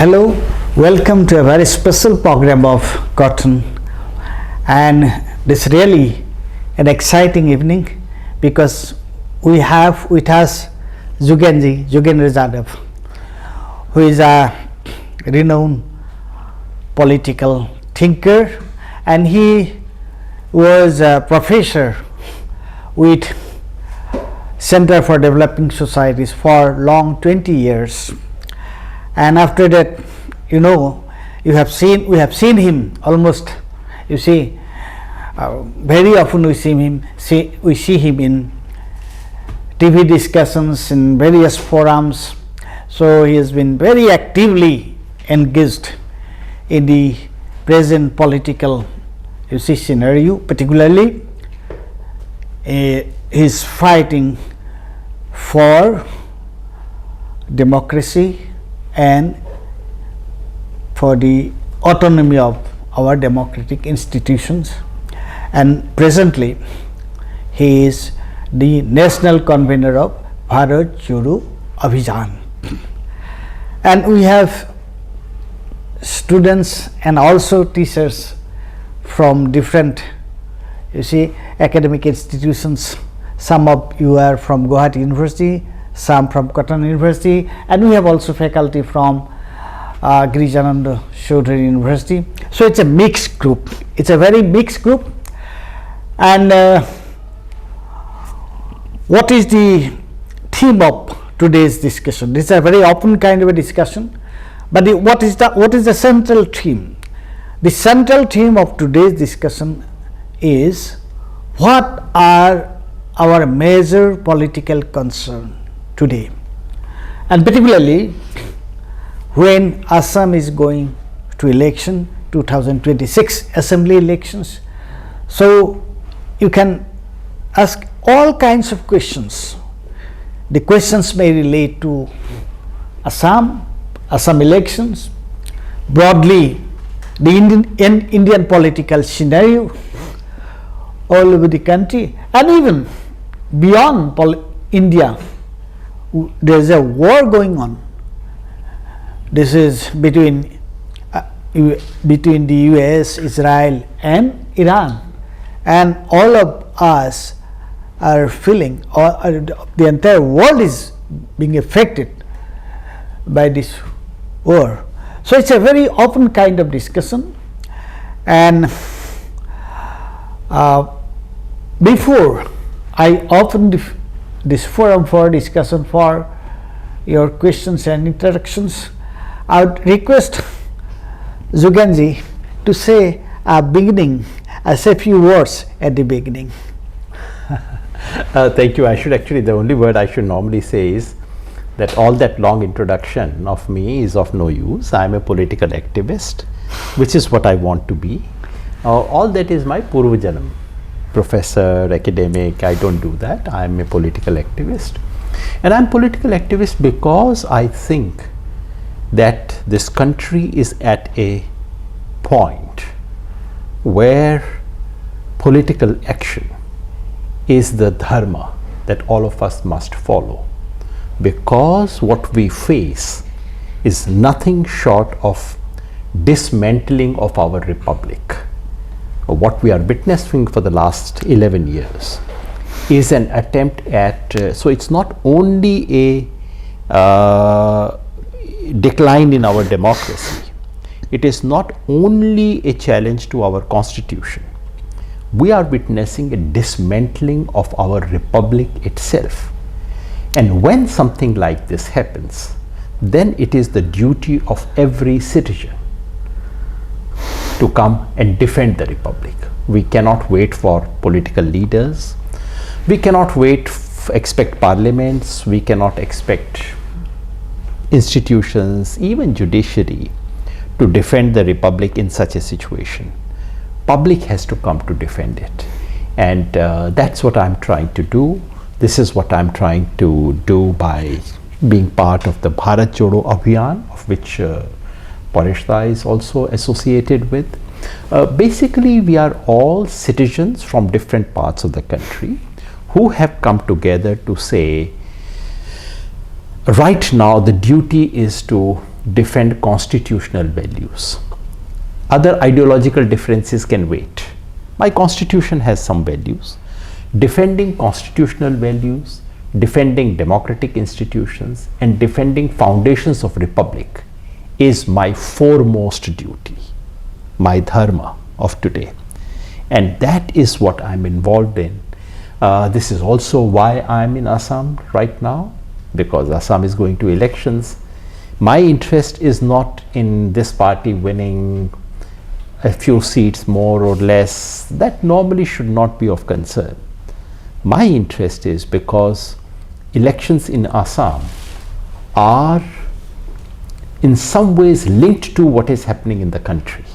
Hello, welcome to a very special program of Cotton, and this really an exciting evening because we have with us Yogendra Yadav, who is a renowned political thinker, and he was a professor with Center for Developing Societies for long 20 years. And after that, we have seen him almost, very often we see him in TV discussions in various forums. So he has been very actively engaged in the present political scenario. Particularly he is fighting for democracy and for the autonomy of our democratic institutions, and presently he is the national convener of Bharat Jodo Abhijan, and we have students and also teachers from different academic institutions. Some of you are from Guwahati University, some from Cotton University, and we have also faculty from Girijananda Chaudhary University. So it's a mixed group. It's a very mixed group. And what is the theme of today's discussion? This is a very open kind of a discussion. But what is the central theme? The central theme of today's discussion is what are our major political concerns today, and particularly when Assam is going to election 2026 assembly elections. So you can ask all kinds of questions. The questions may relate to Assam elections, broadly the Indian political scenario all over the country, and even beyond India. There is a war going on. This is between the US, Israel and Iran, and all of us are feeling, or the entire world is being affected by this war. So it's a very open kind of discussion, and before I open this forum for discussion for your questions and introductions, I would request Yogendra to say a few words at the beginning. Thank you. The only word I should normally say is that all that long introduction of me is of no use. I am a political activist, which is what I want to be. All that is my Purva Janam. Professor, academic, I don't do that. I am a political activist, and I am political activist because I think that this country is at a point where political action is the dharma that all of us must follow, because what we face is nothing short of dismantling of our republic. What we are witnessing for the last 11 years is an attempt at, so it's not only a decline in our democracy, it is not only a challenge to our constitution. We are witnessing a dismantling of our republic itself. And when something like this happens, then it is the duty of every citizen to come and defend the republic. We cannot wait for political leaders. We cannot expect parliaments. We cannot expect institutions, even judiciary, to defend the republic in such a situation. Public has to come to defend it, and that's what I'm trying to do. This is what I'm trying to do by being part of the Bharat Jodo Abhijan, of which Paresh is also associated with. Basically, we are all citizens from different parts of the country who have come together to say, right now the duty is to defend constitutional values. Other ideological differences can wait. My constitution has some values. Defending constitutional values, defending democratic institutions, and defending foundations of republic is my foremost duty, my dharma of today. And that is what I'm involved in. This is also why I'm in Assam right now, because Assam is going to elections. My interest is not in this party winning a few seats more or less. That normally should not be of concern. My interest is because elections in Assam are in some ways linked to what is happening in the country.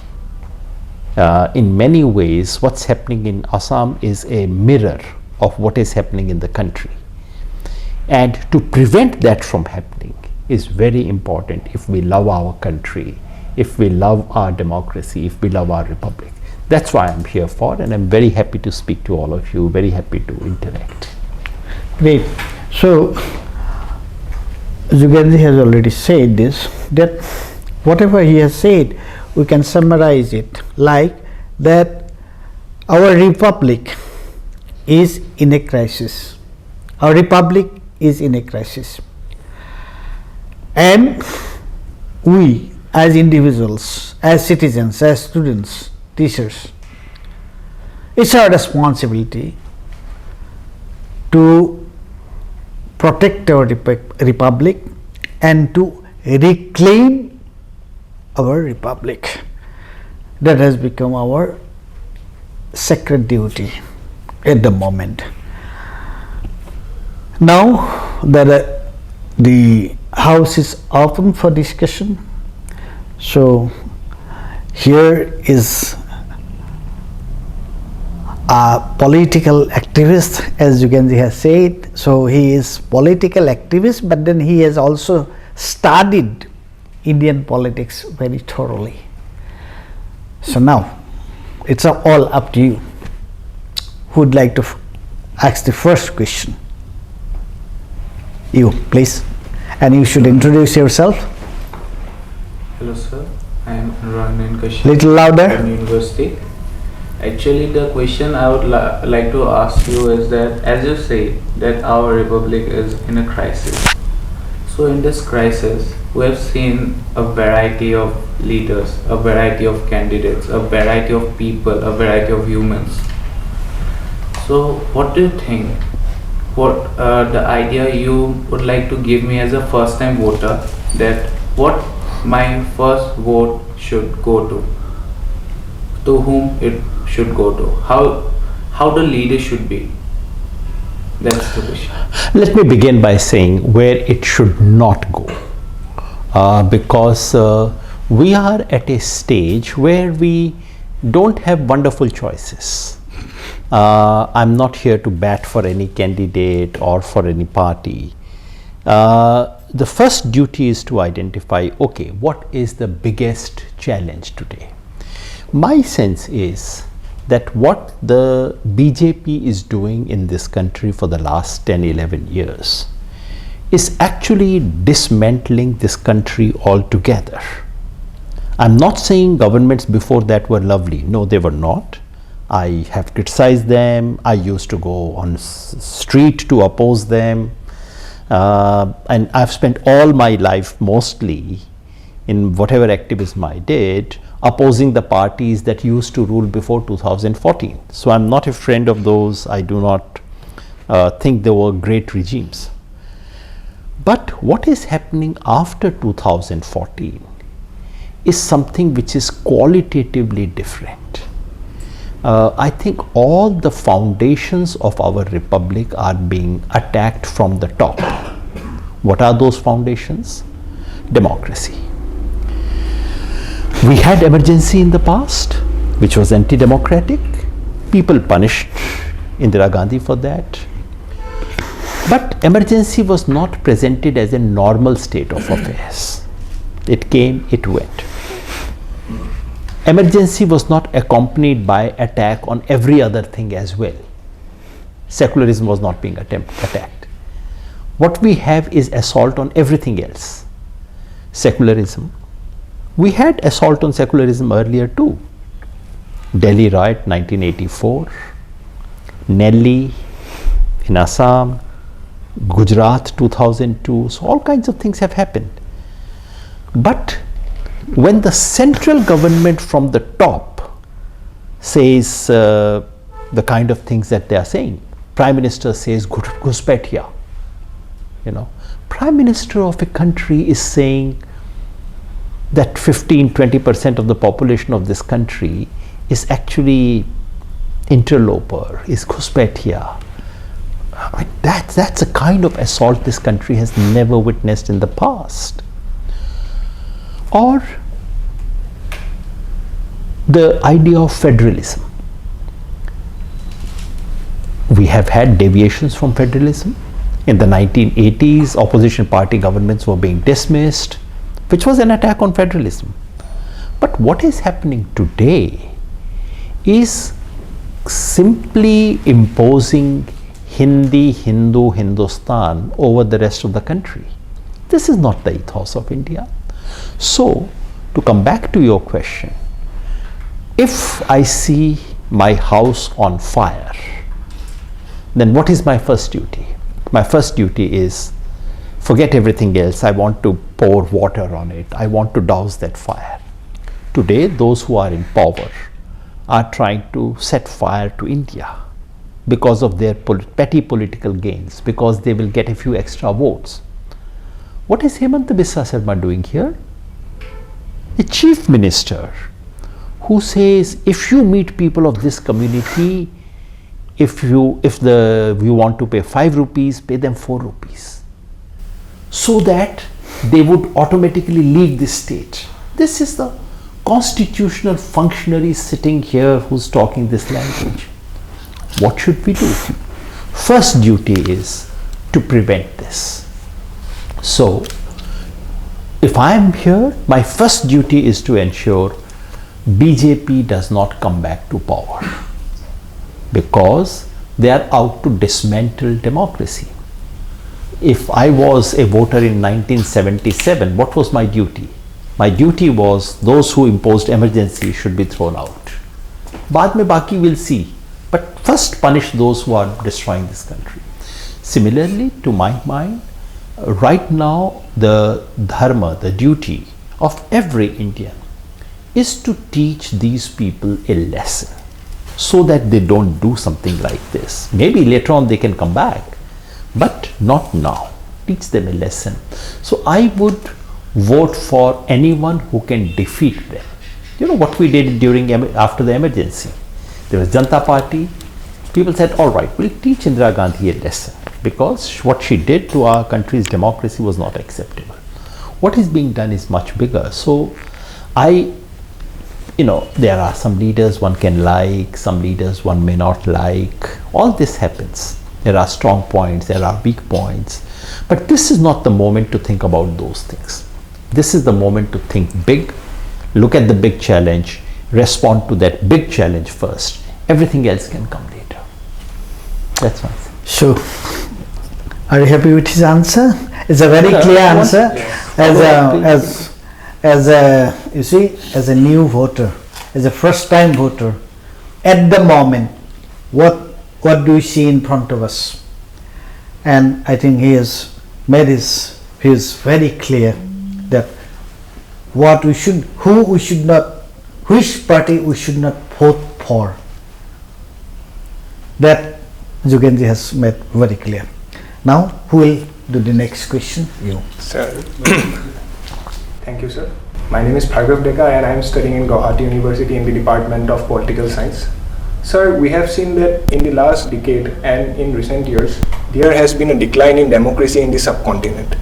In many ways, what's happening in Assam is a mirror of what is happening in the country. And to prevent that from happening is very important if we love our country, if we love our democracy, if we love our republic. That's why I'm here for, and I'm very happy to speak to all of you, very happy to interact. Great. So, Yogendra has already said this, that whatever he has said, we can summarize it like that our republic is in a crisis. Our republic is in a crisis. And we as individuals, as citizens, as students, teachers, it's our responsibility to protect our republic and to reclaim our republic. That has become our sacred duty at the moment. Now that the house is open for discussion, so here is a political activist, as Yogendra has said. So he is political activist, but then he has also studied Indian politics very thoroughly. So now it's all up to you. Who would like to ask the first question? You, please. And you should introduce yourself. Hello sir, I am Ranan Kashyap Little louder. from university. Actually the question I would like to ask you is that, as you say that our republic is in a crisis. So in this crisis we have seen a variety of leaders, a variety of candidates, a variety of people, a variety of humans. So what do you think, what the idea you would like to give me as a first time voter, that what my first vote should go to whom it should go to, how the leader should be? That's the question. Let me begin by saying where it should not go, because we are at a stage where we don't have wonderful choices. I'm not here to bat for any candidate or for any party. The first duty is to identify, okay, what is the biggest challenge today? My sense is that what the BJP is doing in this country for the last 10-11 years is actually dismantling this country altogether. I'm not saying governments before that were lovely. No, they were not. I have criticized them. I used to go on street to oppose them. And I've spent all my life mostly in whatever activism I did opposing the parties that used to rule before 2014. So I'm not a friend of those. I do not think they were great regimes. But what is happening after 2014 is something which is qualitatively different. I think all the foundations of our republic are being attacked from the top. What are those foundations? Democracy. We had emergency in the past, which was anti-democratic. People punished Indira Gandhi for that. But emergency was not presented as a normal state of affairs. It came, it went. Emergency was not accompanied by attack on every other thing as well. Secularism was not being attacked. What we have is assault on everything else. secularism. We had assault on secularism earlier too. Delhi riot 1984, Nelly in Assam, Gujarat 2002, so all kinds of things have happened. But when the central government from the top says the kind of things that they are saying, Prime Minister says Ghuspatia, Prime Minister of a country is saying that 15-20% of the population of this country is actually interloper, is Ghuspatia. That's a kind of assault this country has never witnessed in the past. Or the idea of federalism. We have had deviations from federalism. In the 1980s, opposition party governments were being dismissed, which was an attack on federalism. But what is happening today is simply imposing Hindi, Hindu, Hindustan over the rest of the country. This is not the ethos of India. So, to come back to your question, if I see my house on fire, then what is my first duty? My first duty is forget everything else. I want to pour water on it. I want to douse that fire. Today, those who are in power are trying to set fire to India because of their petty political gains, because they will get a few extra votes. What is Hemanta Biswa Sarma doing here? A chief minister who says, if you meet people of this community, if you want to pay 5 rupees, pay them 4 rupees, so that they would automatically leave this state. This is the constitutional functionary sitting here who's talking this language. What should we do? First duty is to prevent this. So, if I am here, my first duty is to ensure BJP does not come back to power, because they are out to dismantle democracy. If I was a voter in 1977, what was my duty? My duty was those who imposed emergency should be thrown out. Baad mein baki we'll see. But first punish those who are destroying this country. Similarly, to my mind, right now the dharma, the duty of every Indian is to teach these people a lesson so that they don't do something like this. Maybe later on they can come back, but not now. Teach them a lesson. So I would vote for anyone who can defeat them. You know what we did after the emergency? There was Janata Party. People said, all right, we'll teach Indira Gandhi a lesson, because what she did to our country's democracy was not acceptable. What is being done is much bigger. So there are some leaders one can like, some leaders one may not like. All this happens. There are strong points, there are weak points. But this is not the moment to think about those things. This is the moment to think big, look at the big challenge, respond to that big challenge first. Everything else can come later. That's my thing. So, are you happy with his answer? It's a very clear answer. Yes. As a new voter, as a first time voter, at the moment, what do we see in front of us? And I think he is very clear that which party we should not vote for. That Yogendra has made very clear. Now, who will do the next question? You. Sir. Thank you, sir. My name is Bhargav Deka and I am studying in Guwahati University in the Department of Political Science. Sir, we have seen that in the last decade and in recent years, there has been a decline in democracy in the subcontinent.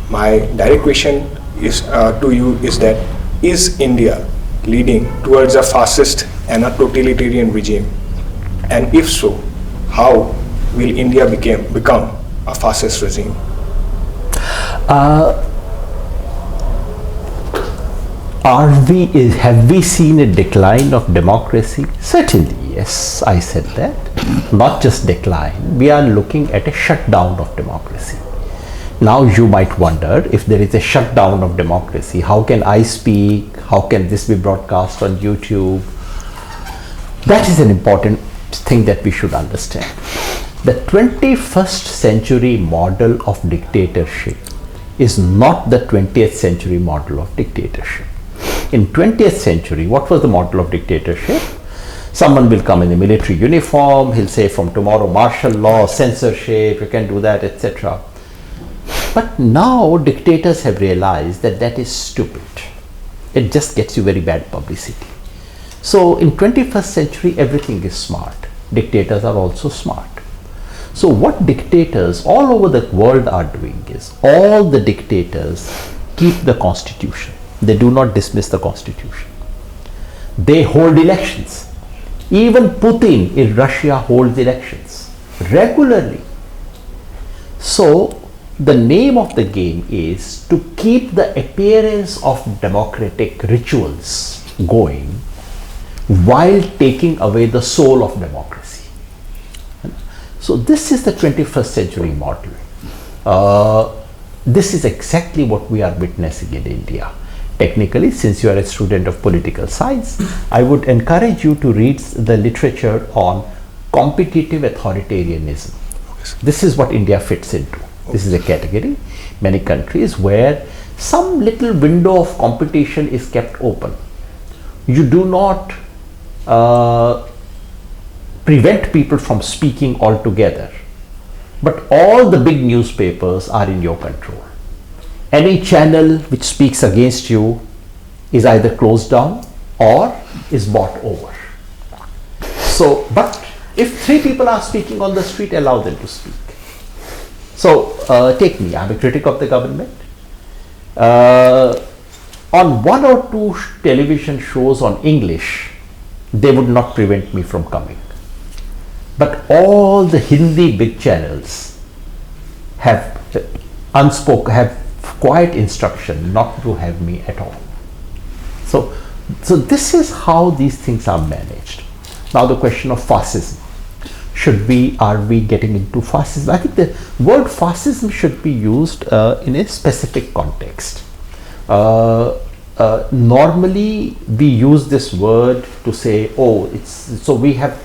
My direct question is to you is that, is India leading towards a fascist and a totalitarian regime? And if so, how will India become a fascist regime? Have we seen a decline of democracy? Certainly, yes, I said that. Not just decline, we are looking at a shutdown of democracy. Now you might wonder, if there is a shutdown of democracy, how can I speak? How can this be broadcast on YouTube? That is an important thing that we should understand. The 21st century model of dictatorship is not the 20th century model of dictatorship. In 20th century, what was the model of dictatorship? Someone will come in a military uniform, he'll say from tomorrow martial law, censorship, you can do that, etc. But now dictators have realized that that is stupid. It just gets you very bad publicity. So in 21st century, everything is smart. Dictators are also smart. So what dictators all over the world are doing is, all the dictators keep the constitution. They do not dismiss the constitution. They hold elections. Even Putin in Russia holds elections regularly. So the name of the game is to keep the appearance of democratic rituals going while taking away the soul of democracy. So this is the 21st century model. This is exactly what we are witnessing in India. Technically, since you are a student of political science, I would encourage you to read the literature on competitive authoritarianism. This is what India fits into. This is a category. Many countries where some little window of competition is kept open. You do not prevent people from speaking altogether, but all the big newspapers are in your control. Any channel which speaks against you is either closed down or is bought over. So, but if 3 people are speaking on the street, allow them to speak. So take me, I'm a critic of the government. On 1 or 2 television shows on English, they would not prevent me from coming. But all the Hindi big channels have quiet instruction not to have me at all. So this is how these things are managed. Now the question of fascism. Are we getting into fascism? I think the word fascism should be used in a specific context. Normally we use this word to say, so we have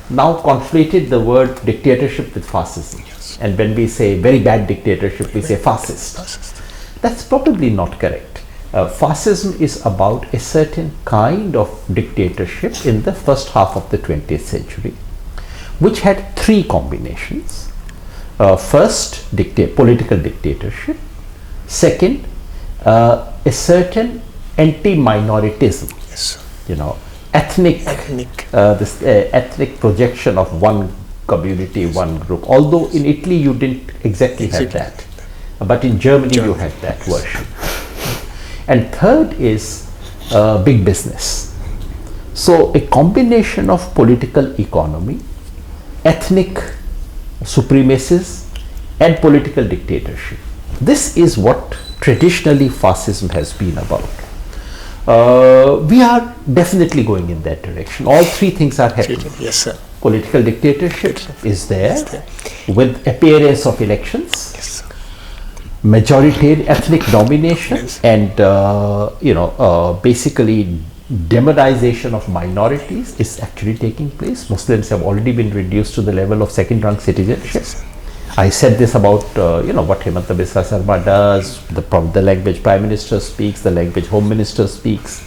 now conflated the word dictatorship with fascism. Yes. And when we say very bad dictatorship, we say fascist. That's probably not correct. Fascism is about a certain kind of dictatorship in the first half of the 20th century, which had 3 combinations. First, political dictatorship. Second, a certain anti-minoritism. Yes. Ethnic projection of one community, one group. Although in Italy you didn't exactly have that, but in Germany you had that version. And third is big business. So a combination of political economy, ethnic supremacies, and political dictatorship. This is what traditionally fascism has been about. We are definitely going in that direction. All 3 things are happening. Yes, sir. Political dictatorship is there with appearance of elections. Yes. Majority ethnic domination, yes. And basically demonization of minorities is actually taking place. Muslims have already been reduced to the level of second-rank citizenship. Yes. I said this about what Himanta Biswa Sarma does, the language Prime Minister speaks, the language Home Minister speaks.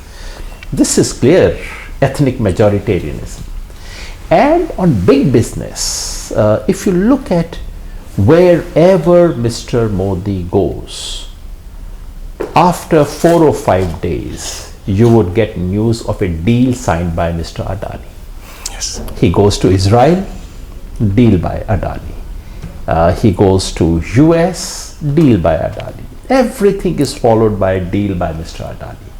This is clear ethnic majoritarianism. And on big business, if you look at wherever Mr. Modi goes, after 4 or 5 days, you would get news of a deal signed by Mr. Adani. Yes. He goes to Israel, deal by Adani. He goes to US, deal by Adani. Everything is followed by a deal by Mr. Adani.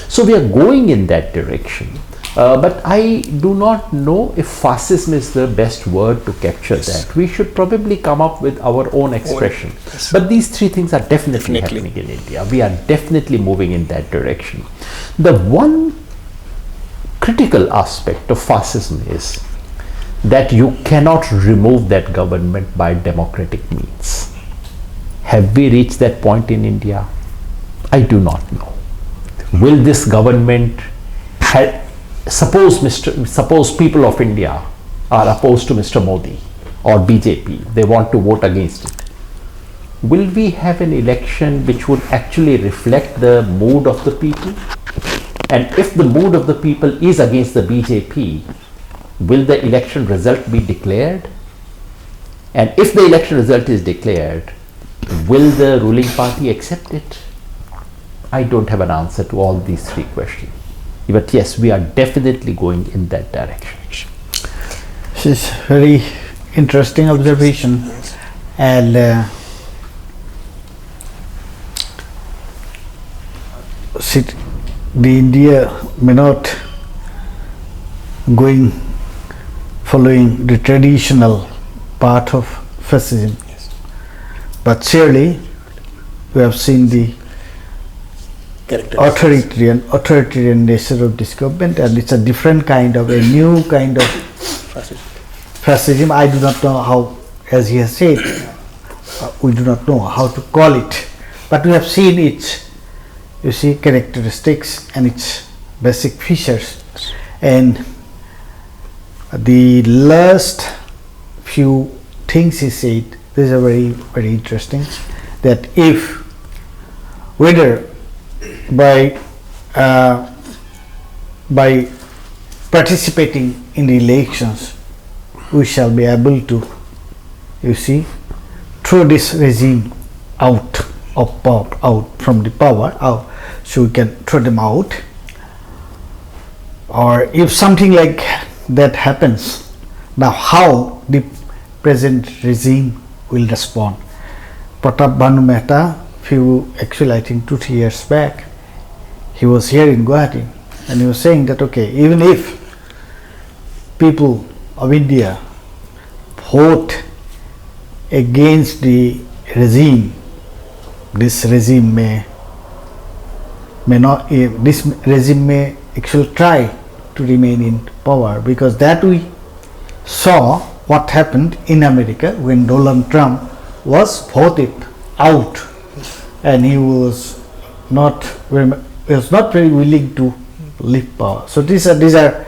So we are going in that direction. But I do not know if fascism is the best word to capture that. We should probably come up with our own expression. Yes. But these 3 things are definitely happening in India. We are definitely moving in that direction. The one critical aspect of fascism is that you cannot remove that government by democratic means. Have we reached that point in India? I do not know. Will this government suppose people of India are opposed to Mr. Modi or BJP, they want to vote against it. Will we have an election which would actually reflect the mood of the people? And if the mood of the people is against the BJP, will the election result be declared? And if the election result is declared, will the ruling party accept it? I don't have an answer to all these three questions. But yes, we are definitely going in that direction. This is very interesting observation, and the India may not following the traditional path of fascism, but surely we have seen the authoritarian nature of this government, and it's a different kind of a new kind of fascism. I do not know how, as he has said, we do not know how to call it, but we have seen its, you see, characteristics and its basic features. And the last few things he said, these are very, very interesting, that if whether by participating in the elections we shall be able to, you see, throw this regime out of power, out from the power, out, so we can throw them out. Or if something like that happens, now how the present regime will respond. Pratap Bhanu Mehta, actually I think 2-3 years back, he was here in Guwahati and he was saying that okay, even if people of India vote against the regime, this regime may actually try to remain in power, because that we saw what happened in America when Donald Trump was voted out, and he was not very willing to leave power. So these are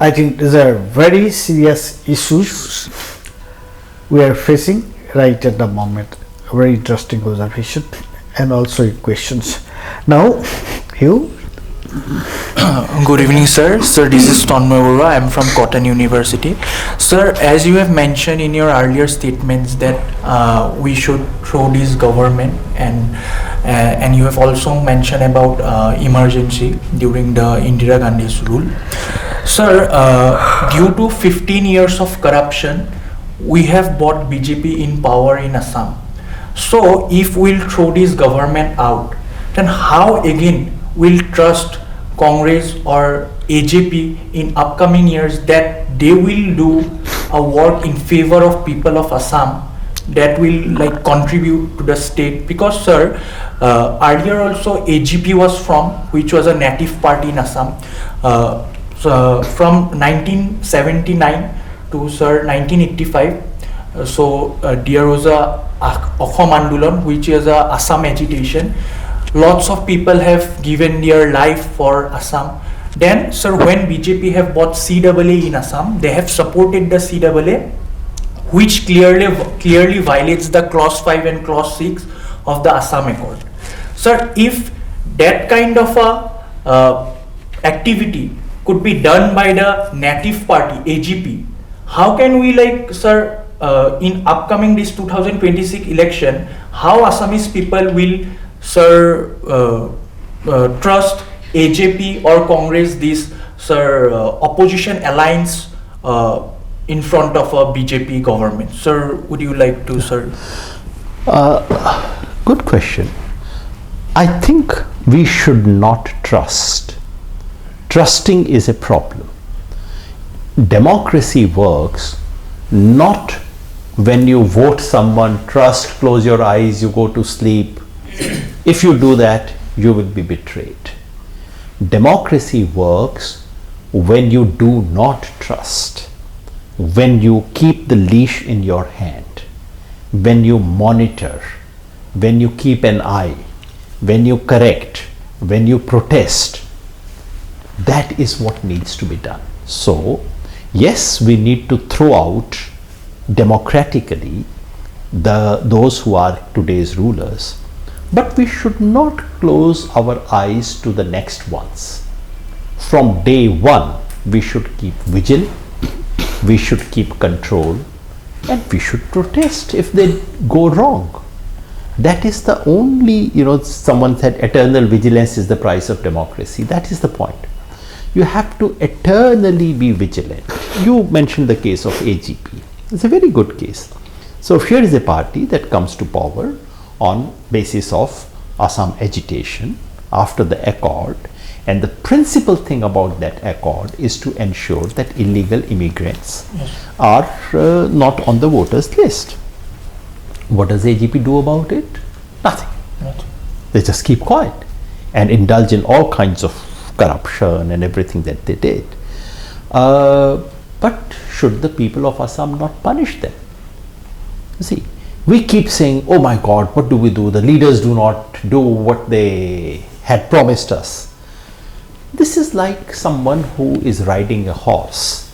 I think these are very serious issues we are facing right at the moment. A very interesting observation and also questions. Now, Hugh. Good evening, sir. Sir, this is Tanmoy Barua. I am from Cotton University. Sir, as you have mentioned in your earlier statements that we should throw this government, and you have also mentioned about emergency during the Indira Gandhi's rule. Sir, due to 15 years of corruption, we have brought BJP in power in Assam. So, if we'll throw this government out, then how again will trust Congress or AJP in upcoming years that they will do a work in favor of people of Assam that will like contribute to the state? Because sir, earlier also AGP was which was a native party in Assam. So from 1979 to sir 1985, there was a Akhom Andolan, which is a Assam agitation. Lots of people have given their life for Assam. Then, sir, when BJP have bought CAA in Assam, they have supported the CAA, which clearly violates the clause 5 and clause 6 of the Assam Accord. Sir, if that kind of a activity could be done by the native party AGP, how can we sir, in upcoming this 2026 election, how Assamese people will, sir, trust AJP or Congress, this, sir, opposition alliance in front of a BJP government? Sir, would you like to, sir? Good question. I think we should not trust. Trusting is a problem. Democracy works not when you vote someone, trust, close your eyes, you go to sleep. If you do that, you will be betrayed. Democracy works when you do not trust, when you keep the leash in your hand, when you monitor, when you keep an eye, when you correct, when you protest, that is what needs to be done. So, yes, we need to throw out democratically those who are today's rulers, but we should not close our eyes to the next ones. From day one, we should keep vigilant, we should keep control, and we should protest if they go wrong. That is the only, someone said eternal vigilance is the price of democracy. That is the point. You have to eternally be vigilant. You mentioned the case of AGP. It's a very good case. So here is a party that comes to power on basis of Assam agitation after the accord, and the principal thing about that accord is to ensure that illegal immigrants are not on the voters list. What does AGP do about it? Nothing. They just keep quiet and indulge in all kinds of corruption and everything that they did. But should the people of Assam not punish them? You see, we keep saying, oh my God, what do we do? The leaders do not do what they had promised us. This is like someone who is riding a horse,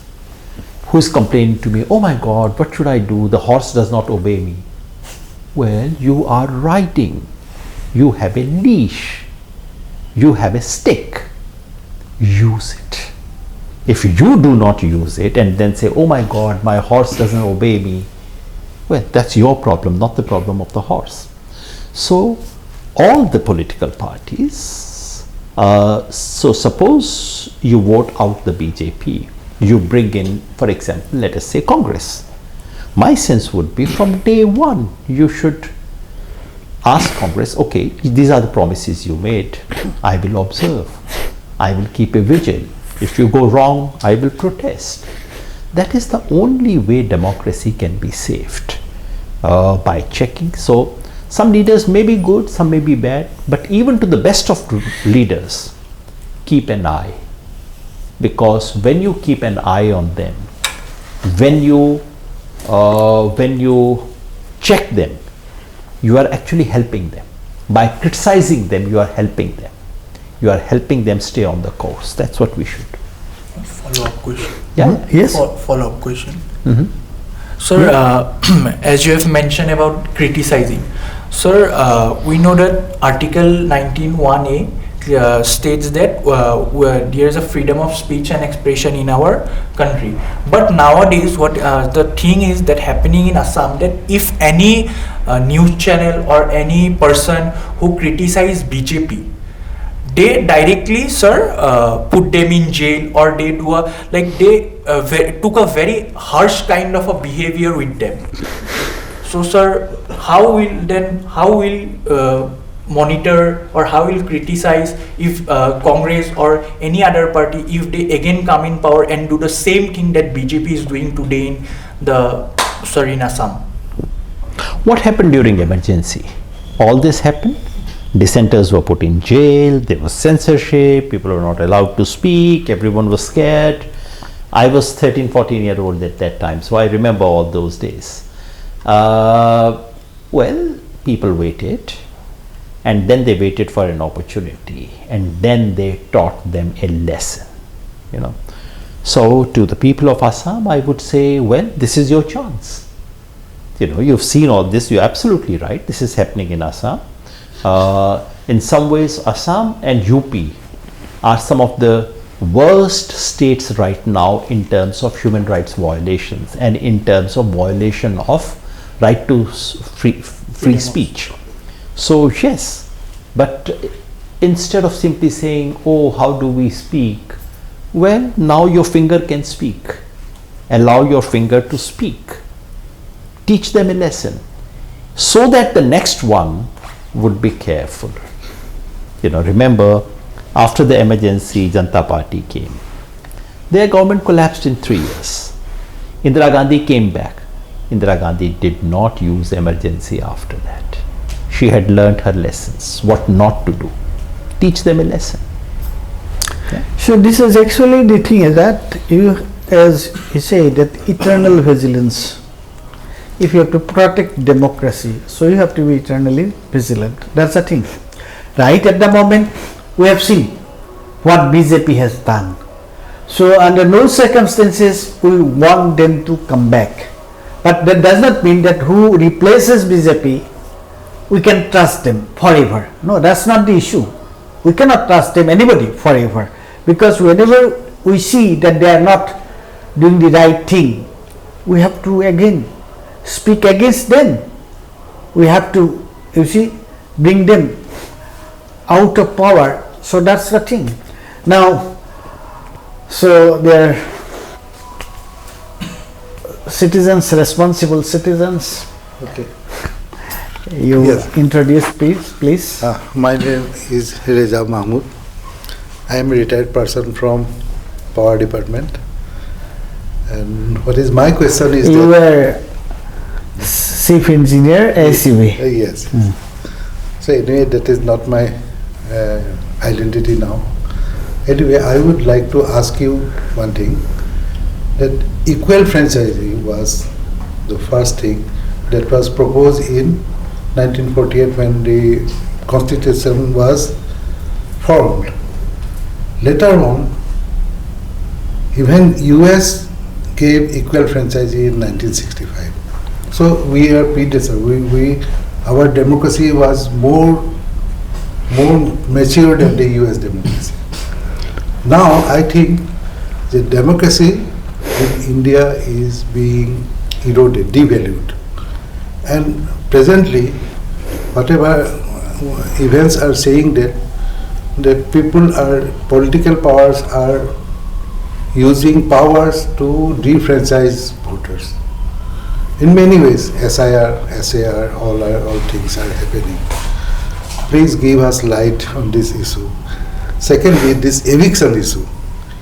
who is complaining to me, oh my God, what should I do? The horse does not obey me. Well, you are riding. You have a leash. You have a stick. Use it. If you do not use it and then say, oh my God, my horse doesn't obey me, well, that's your problem, not the problem of the horse. So, all the political parties, so suppose you vote out the BJP, you bring in, for example, let us say Congress. My sense would be from day one, you should ask Congress, okay, these are the promises you made. I will observe. I will keep a vigil. If you go wrong, I will protest. That is the only way democracy can be saved, by checking. So, some leaders may be good, some may be bad, but even to the best of leaders, keep an eye. Because when you keep an eye on them, when you check them, you are actually helping them. By criticizing them, you are helping them. You are helping them stay on the course. That's what we should do. Follow-up question. Yeah. Yes. Follow-up question. Sir, as you have mentioned about criticizing, sir, we know that Article 19(1)(a) states that there is a freedom of speech and expression in our country. But nowadays, what the thing is that happening in Assam, that if any news channel or any person who criticize BJP, they directly, sir, put them in jail, or they do took a very harsh kind of a behavior with them. So, sir, how will monitor or how will criticize if Congress or any other party, if they again come in power and do the same thing that BJP is doing today in in Assam? What happened during emergency? All this happened. Dissenters were put in jail, there was censorship, people were not allowed to speak, everyone was scared. I was 13-14-year-old at that time, so I remember all those days. Well, people waited, and then they waited for an opportunity, and then they taught them a lesson, So to the people of Assam, I would say, well, this is your chance. You've seen all this, you're absolutely right, this is happening in Assam. In some ways, Assam and UP are some of the worst states right now in terms of human rights violations and in terms of violation of right to free speech. So yes, but instead of simply saying, oh, how do we speak? Well, now your finger can speak. Allow your finger to speak. Teach them a lesson so that the next one would be careful. Remember, after the emergency, Janata Party came. Their government collapsed in 3 years. Indira Gandhi came back. Indira Gandhi did not use emergency after that. She had learned her lessons, what not to do. Teach them a lesson. Yeah. So this is actually the thing is that you, as you say, that eternal vigilance. if you have to protect democracy, so you have to be eternally vigilant. That's the thing. Right at the moment, we have seen what BJP has done. So under no circumstances we want them to come back. But that does not mean that who replaces BJP, we can trust them forever. No, that's not the issue. We cannot trust them, anybody, forever. Because whenever we see that they are not doing the right thing, we have to again speak against them. We have to, you see, bring them out of power. So that's the thing. Now, so they are citizens, responsible citizens. Okay. You Yes. introduce, please. My name is Reza Mahmood. I am a retired person from Power Department. And what is my question is You that were chief engineer, ACB. yes. So anyway, that is not my identity now. Anyway, I would like to ask you one thing. That equal franchising was the first thing that was proposed in 1948 when the Constitution was formed. Later on, even US gave equal franchising in 1965. So we are predecessor. Our democracy was more mature than the US democracy. Now I think the democracy in India is being eroded, devalued. And presently, whatever events are saying that political powers are using powers to defranchise voters. In many ways, SAR, all things are happening. Please give us light on this issue. Secondly, this eviction issue.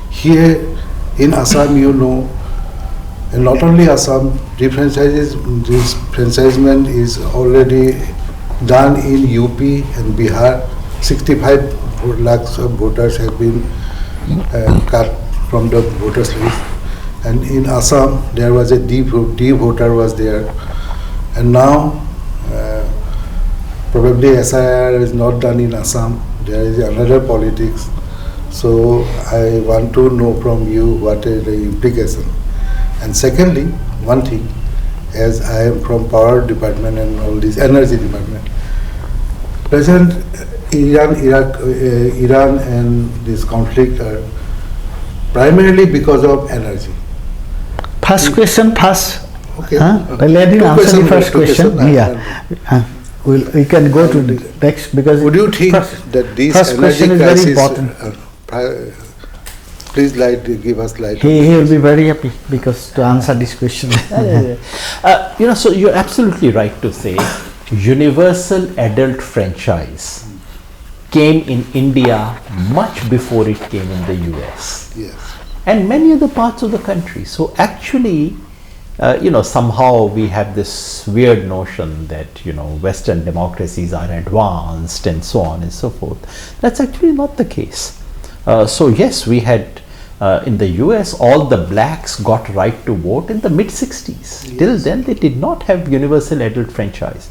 Here in Assam, you know, and not only Assam, defranchisement is already done in UP and Bihar. 65 lakhs of voters have been cut from the voters list. And in Assam, there was a D-voter was there. And now, probably SIR is not done in Assam. There is another politics. So I want to know from you what is the implication. And secondly, one thing, as I am from power department and all this energy department, present Iran and this conflict are primarily because of energy. First question, pass. Okay. Let him Two answer the questions, first two question. questions. Yeah. We can go to the next because Would you think first- that these first question energy is very crisis, important. please give us light. He will be very happy because to answer this question. So you're absolutely right to say universal adult franchise came in India much before it came in the US Yes. and many other parts of the country. So actually, somehow we have this weird notion that, Western democracies are advanced and so on and so forth. That's actually not the case. So yes, we had in the US, all the blacks got right to vote in the mid-60s. Yes. Till then, they did not have universal adult franchise.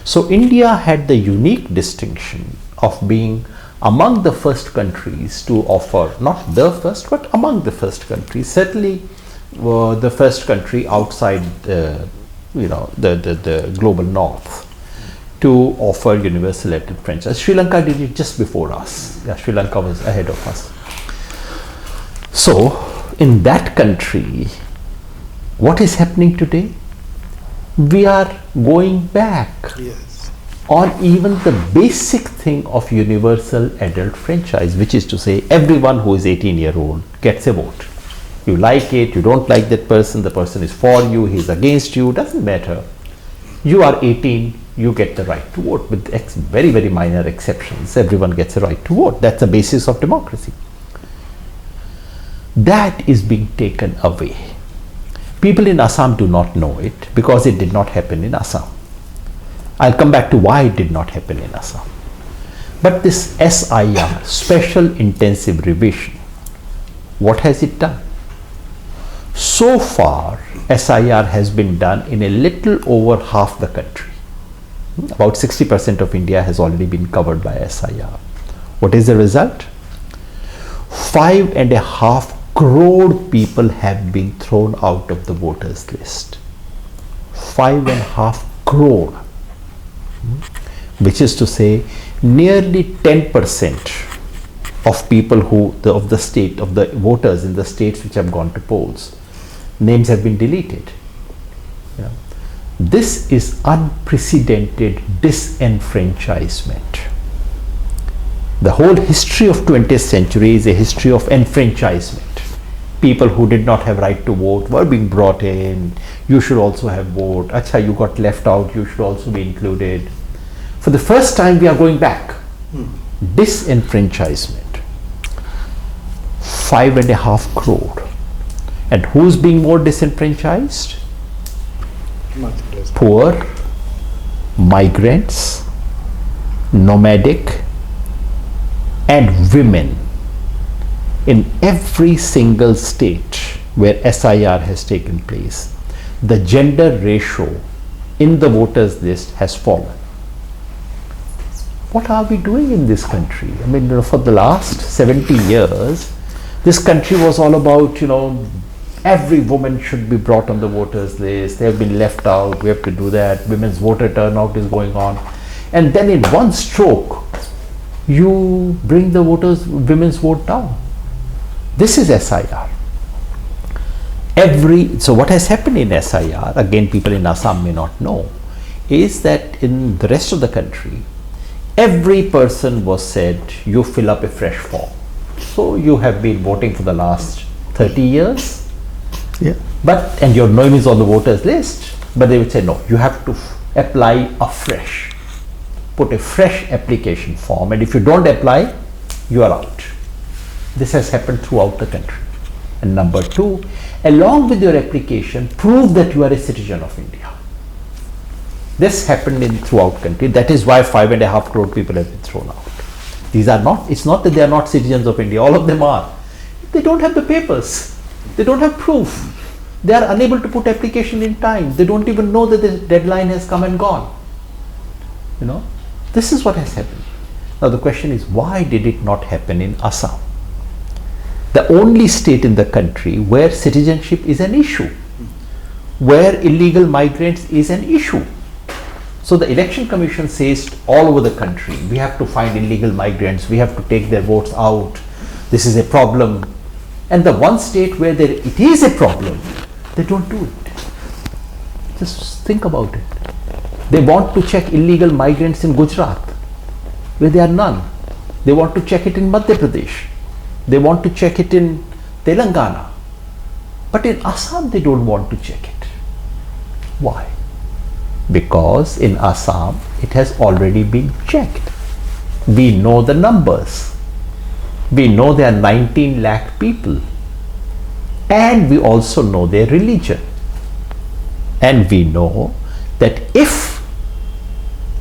So India had the unique distinction of being among the first countries to offer, not the first, but among the first countries, certainly the first country outside the global north to offer universal adult franchise. Sri Lanka did it just before us. Yeah, Sri Lanka was ahead of us. So in that country, what is happening today? We are going back Yes. on even the basic thing of universal adult franchise, which is to say everyone who is 18-year-old gets a vote. You like it, you don't like that person, the person is for you, he's against you, doesn't matter. You are 18, you get the right to vote with very, very minor exceptions. Everyone gets a right to vote. That's the basis of democracy. That is being taken away. People in Assam do not know it because it did not happen in Assam. I'll come back to why it did not happen in Assam. But this SIR, Special Intensive Revision, what has it done? So far, SIR has been done in a little over half the country. About 60% of India has already been covered by SIR. What is the result? 5.5 crore people have been thrown out of the voters list. 5.5 crore, which is to say nearly 10% of people of the voters in the states which have gone to polls, names have been deleted. Yeah. This is unprecedented disenfranchisement. The whole history of 20th century is a history of enfranchisement. People who did not have right to vote were being brought in. You should also have vote. Acha, you got left out. You should also be included. For the first time, we are going back. Disenfranchisement. 5.5 crore. And who's being more disenfranchised? Poor, migrants, nomadic, and women. In every single state where SIR has taken place, the gender ratio in the voters list has fallen. What are we doing in this country? I mean, for the last 70 years, this country was all about, every woman should be brought on the voters list. They have been left out. We have to do that. Women's voter turnout is going on. And then in one stroke, you bring the women's vote down. This is SIR. So what has happened in SIR, again people in Assam may not know, is that in the rest of the country, every person was said, you fill up a fresh form. So you have been voting for the last 30 years, and your name is on the voters list, but they would say, no, you have to apply afresh. Put a fresh application form, and if you don't apply, you are out. This has happened throughout the country. And number two, along with your application, prove that you are a citizen of India. This happened throughout country. That is why 5.5 crore people have been thrown out. It's not that they are not citizens of India. All of them are. They don't have the papers. They don't have proof. They are unable to put application in time. They don't even know that the deadline has come and gone. This is what has happened. Now the question is, why did it not happen in Assam? The only state in the country where citizenship is an issue, where illegal migrants is an issue. So the election commission says all over the country, we have to find illegal migrants, we have to take their votes out, this is a problem. And the one state where it is a problem, they don't do it. Just think about it. They want to check illegal migrants in Gujarat, where there are none. They want to check it in Madhya Pradesh. They want to check it in Telangana. But in Assam, they don't want to check it. Why? Because in Assam, it has already been checked. We know the numbers. We know there are 19 lakh people. And we also know their religion. And we know that if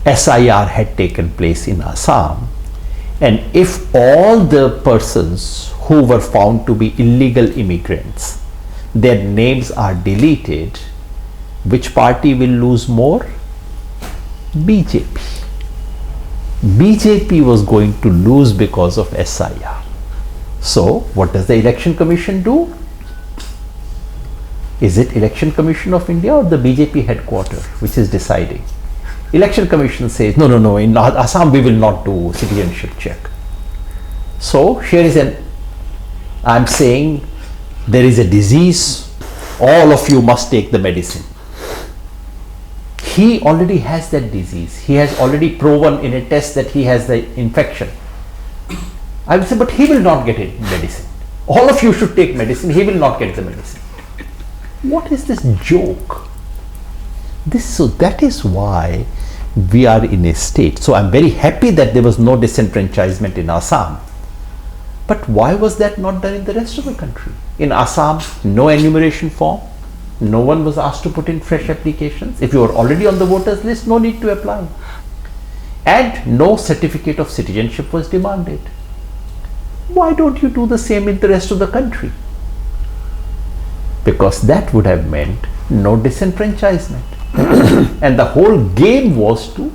SIR had taken place in Assam, and if all the persons who were found to be illegal immigrants, their names are deleted, which party will lose more? BJP. BJP was going to lose because of SIR. So what does the Election Commission do? Is it Election Commission of India or the BJP headquarters which is deciding? Election Commission says, no, in Assam we will not do citizenship check. So here is I'm saying there is a disease, all of you must take the medicine. He already has that disease. He has already proven in a test that he has the infection. I will say, but he will not get it medicine. All of you should take medicine. He will not get the medicine. What is this joke? So that is why we are in a state. So I'm very happy that there was no disenfranchisement in Assam. But why was that not done in the rest of the country? In Assam, no enumeration form. No one was asked to put in fresh applications. If you are already on the voters list, no need to apply. And no certificate of citizenship was demanded. Why don't you do the same in the rest of the country? because that would have meant no disenfranchisement. And the whole game was to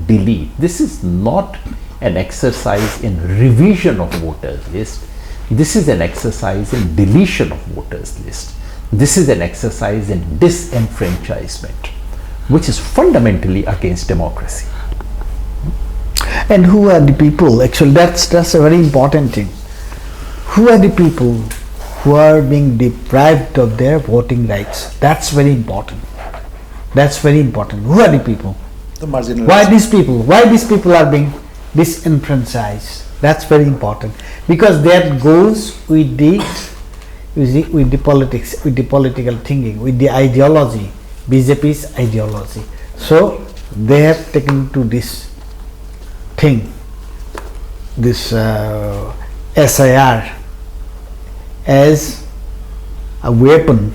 delete. This is not an exercise in revision of voters list. This is an exercise in deletion of voters list. This is an exercise in disenfranchisement, which is fundamentally against democracy. And who are the people? Actually, that's a very important thing. Who are the people who are being deprived of their voting rights? That's very important. That's very important. Who are the people? The marginalized. Why these people? Why these people are being disenfranchised? That's very important, because that goes with the politics, with the political thinking, with the ideology, BJP's ideology. So they have taken to this thing, this SIR, as a weapon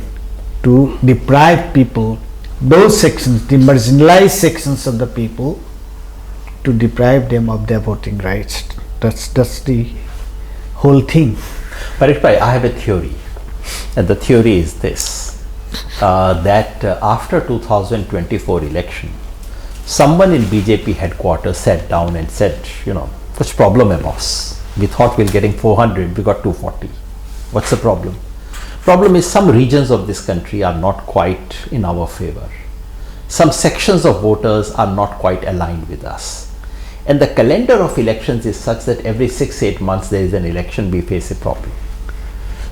to deprive people, those sections, the marginalized sections of the people, to deprive them of their voting rights. That's the whole thing. Paresh bhai, I have a theory, and the theory is this, that after 2024 election, someone in BJP headquarters sat down and said, what's problem है boss? We thought we were getting 400, we got 240. What's the problem? Problem is some regions of this country are not quite in our favor. Some sections of voters are not quite aligned with us. And the calendar of elections is such that every 6-8 months there is an election, we face a problem.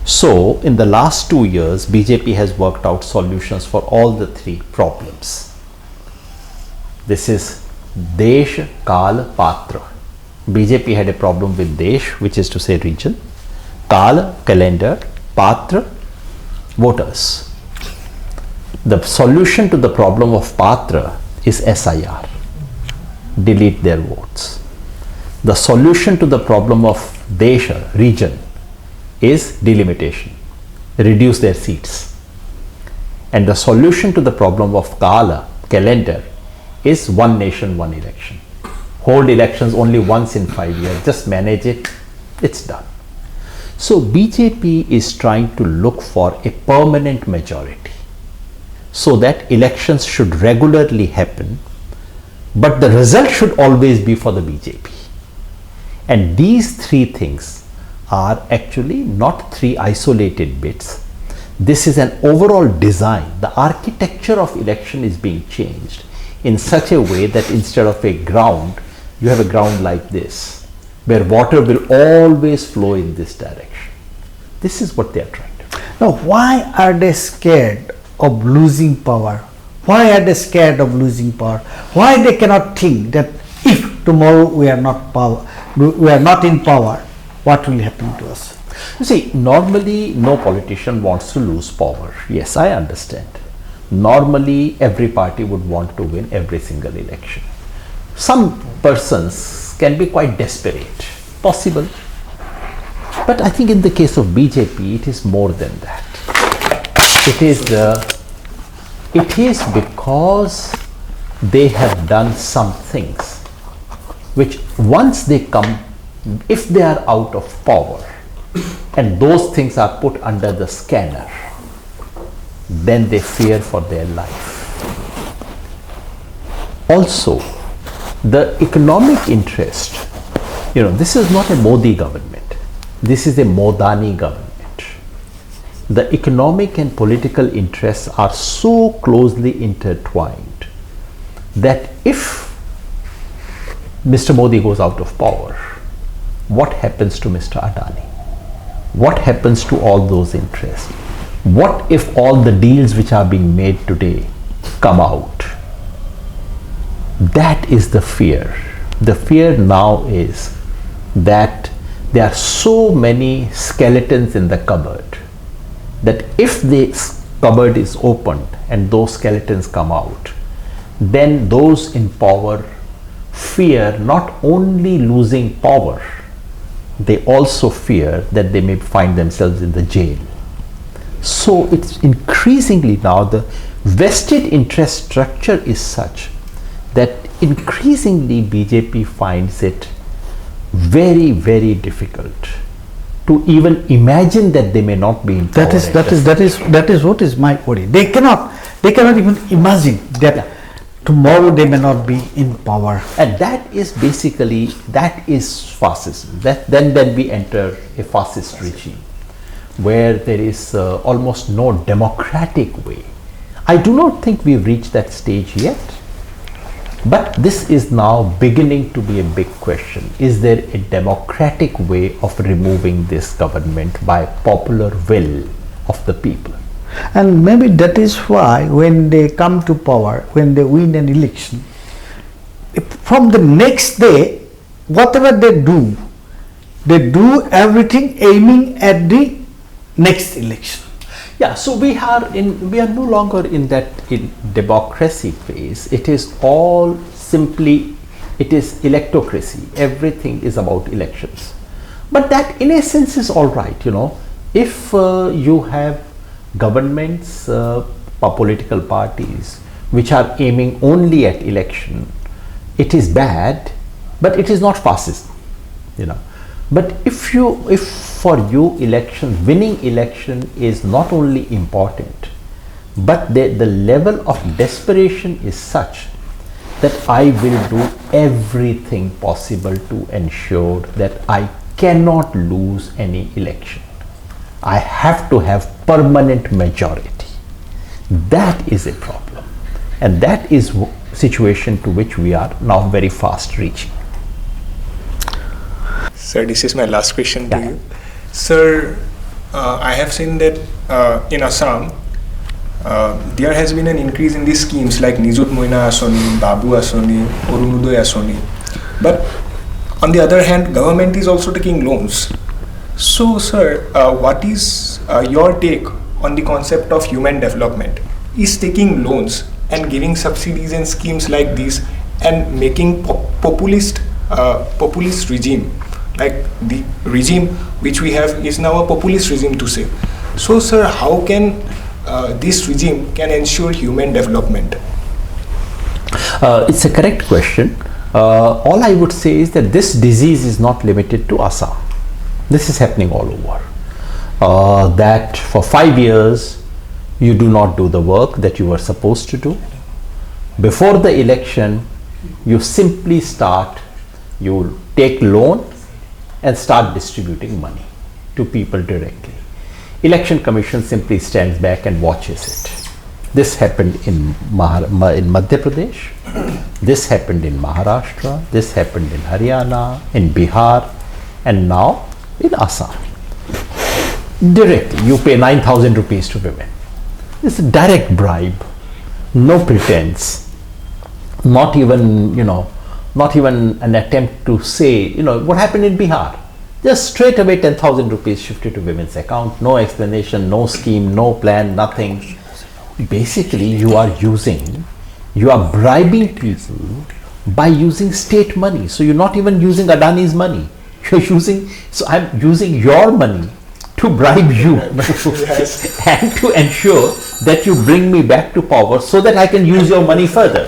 So in the last 2 years, BJP has worked out solutions for all the 3 problems. This is Desh, Kal, Patra. BJP had a problem with Desh, which is to say region, Kal, calendar, Patra, voters. The solution to the problem of Patra is SIR, delete their votes. The solution to the problem of Desha, region, is delimitation, reduce their seats. And the solution to the problem of Kala, calendar, is one nation, one election. Hold elections only once in 5 years, just manage it, it's done. So BJP is trying to look for a permanent majority, so that elections should regularly happen, but the result should always be for the BJP. And these 3 things are actually not 3 isolated bits. This is an overall design. The architecture of election is being changed in such a way that instead of a ground, you have a ground like this, where water will always flow in this direction. This is what they are trying to do. Now, why are they scared of losing power? Why are they scared of losing power? Why they cannot think that if tomorrow we are not in power, what will happen to us? You see, normally no politician wants to lose power. Yes, I understand. Normally every party would want to win every single election. Some persons can be quite desperate, possible. But I think in the case of BJP, it is more than that. It is because they have done some things which once they come, if they are out of power and those things are put under the scanner, then they fear for their life. Also, the economic interest, this is not a Modi government, this is a Modani government. The economic and political interests are so closely intertwined that if Mr. Modi goes out of power, what happens to Mr. Adani? What happens to all those interests? What if all the deals which are being made today come out? That is the fear. The fear now is that there are so many skeletons in the cupboard that if the cupboard is opened and those skeletons come out, then those in power fear not only losing power, they also fear that they may find themselves in the jail. So it's increasingly now the vested interest structure is such that increasingly BJP finds it very, very difficult to even imagine that they may not be in power. That is what is my worry. They cannot even imagine that tomorrow they may not be in power. And that is basically, that is fascism. Then we enter a fascist regime where there is almost no democratic way. I do not think we've reached that stage yet, but this is now beginning to be a big question. Is there a democratic way of removing this government by popular will of the people? And maybe that is why when they come to power, when they win an election, from the next day, whatever they do everything aiming at the next election. Yeah, so we are no longer in that democracy phase. It is all simply, it is electocracy. Everything is about elections. But that in a sense is all right, you know. If you have governments, political parties which are aiming only at election, it is bad, but it is not fascism, you know. But if for you winning election is not only important, but the level of desperation is such that I will do everything possible to ensure that I cannot lose any election. I have to have permanent majority. That is a problem, and that is situation to which we are now very fast reaching. Sir, this is my last question to you. Sir, I have seen that in Assam, there has been an increase in these schemes like Nijut Moina Asoni, Babu Asoni, Orunodoy Asoni. But on the other hand, government is also taking loans. So, sir, what is your take on the concept of human development? Is taking loans and giving subsidies and schemes like this and making populist regime, like the regime which we have is now a populist regime to say. So, sir, how can this regime can ensure human development? It's a correct question. All I would say is that this disease is not limited to Assam. This is happening all over. That for 5 years you do not do the work that you were supposed to do. Before the election, you simply you take loan and start distributing money to people directly. Election Commission simply stands back and watches it. This happened in Madhya Pradesh, this happened in Maharashtra, this happened in Haryana, in Bihar, and now in Assam. Directly, you pay 9,000 rupees to women. It's a direct bribe, no pretense, not even an attempt to say, what happened in Bihar. Just straight away 10,000 rupees shifted to women's account, no explanation, no scheme, no plan, nothing. Basically, you are bribing people by using state money. So you're not even using Adani's money. So I'm using your money to bribe you Yes. and to ensure that you bring me back to power so that I can use your money further.